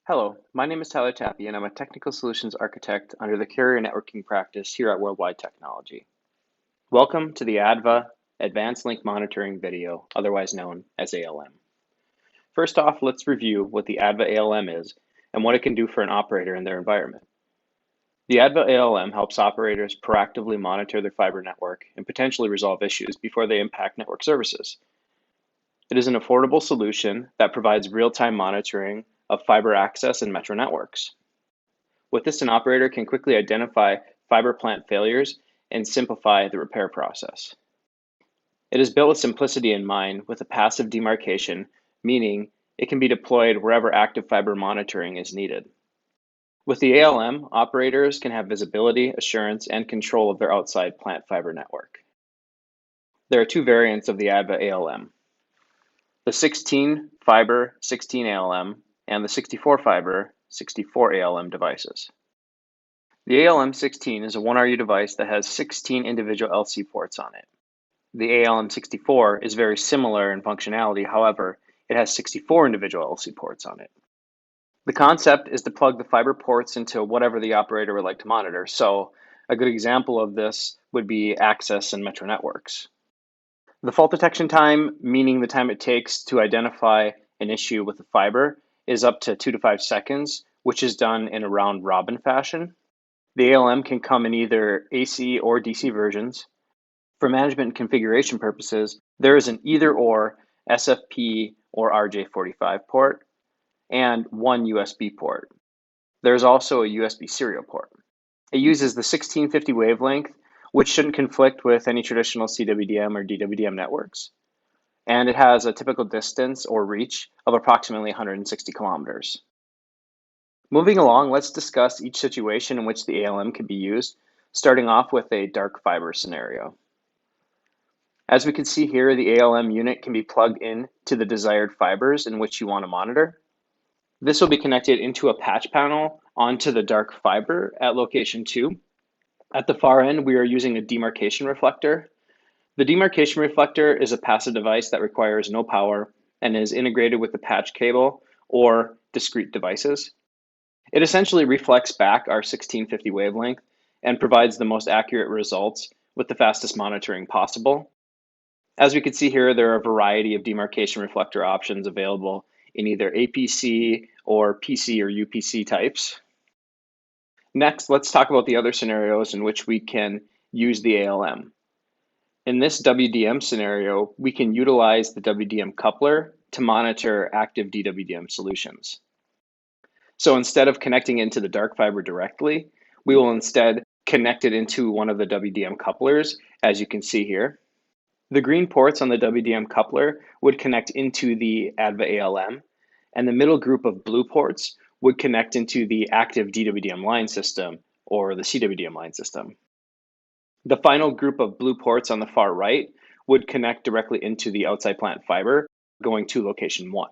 Hello, my name is Tyler Tappy, and I'm a Technical Solutions Architect under the Carrier Networking practice here at Worldwide Technology. Welcome to the ADVA Advanced Link Monitoring video, otherwise known as ALM. First off, let's review what the ADVA ALM is and what it can do for an operator in their environment. The ADVA ALM helps operators proactively monitor their fiber network and potentially resolve issues before they impact network services. It is an affordable solution that provides real-time monitoring of fiber access and metro networks. With this, an operator can quickly identify fiber plant failures and simplify the repair process. It is built with simplicity in mind with a passive demarcation, meaning it can be deployed wherever active fiber monitoring is needed. With the ALM, operators can have visibility, assurance, and control of their outside plant fiber network. There are two variants of the ADVA ALM. The 16 fiber 16 ALM and the 64 fiber 64 ALM devices. The ALM16 is a 1RU device that has 16 individual LC ports on it. The ALM64 is very similar in functionality, however, it has 64 individual LC ports on it. The concept is to plug the fiber ports into whatever the operator would like to monitor. So a good example of this would be access and metro networks. The fault detection time, meaning the time it takes to identify an issue with the fiber, is up to 2 to 5 seconds, which is done in a round-robin fashion. The ALM can come in either AC or DC versions. For management and configuration purposes, there is an either-or SFP or RJ45 port and one USB port. There is also a USB serial port. It uses the 1650 wavelength, which shouldn't conflict with any traditional CWDM or DWDM networks. And it has a typical distance or reach of approximately 160 kilometers. Moving along, let's discuss each situation in which the ALM can be used, starting off with a dark fiber scenario. As we can see here, the ALM unit can be plugged in to the desired fibers in which you want to monitor. This will be connected into a patch panel onto the dark fiber at location 2. At the far end, we are using a demarcation reflector. The demarcation reflector is a passive device that requires no power and is integrated with the patch cable or discrete devices. It essentially reflects back our 1650 wavelength and provides the most accurate results with the fastest monitoring possible. As we can see here, there are a variety of demarcation reflector options available in either APC or PC or UPC types. Next, let's talk about the other scenarios in which we can use the ALM. In this WDM scenario, we can utilize the WDM coupler to monitor active DWDM solutions. So instead of connecting into the dark fiber directly, we will instead connect it into one of the WDM couplers, as you can see here. The green ports on the WDM coupler would connect into the ADVA ALM, and the middle group of blue ports would connect into the active DWDM line system, or the CWDM line system. The final group of blue ports on the far right would connect directly into the outside plant fiber, going to location 1.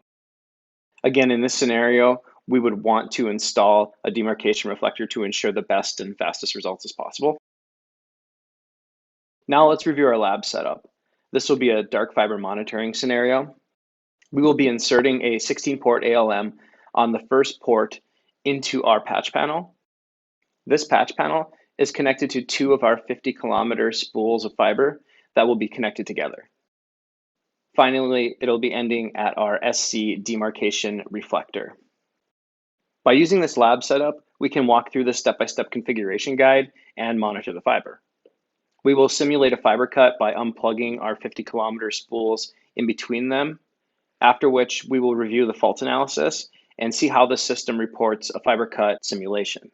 Again, in this scenario, we would want to install a demarcation reflector to ensure the best and fastest results as possible. Now let's review our lab setup. This will be a dark fiber monitoring scenario. We will be inserting a 16-port ALM on the first port into our patch panel. This patch panel is connected to 2 of our 50-kilometer spools of fiber that will be connected together. Finally, it'll be ending at our SC demarcation reflector. By using this lab setup, we can walk through the step-by-step configuration guide and monitor the fiber. We will simulate a fiber cut by unplugging our 50-kilometer spools in between them, after which we will review the fault analysis and see how the system reports a fiber cut simulation.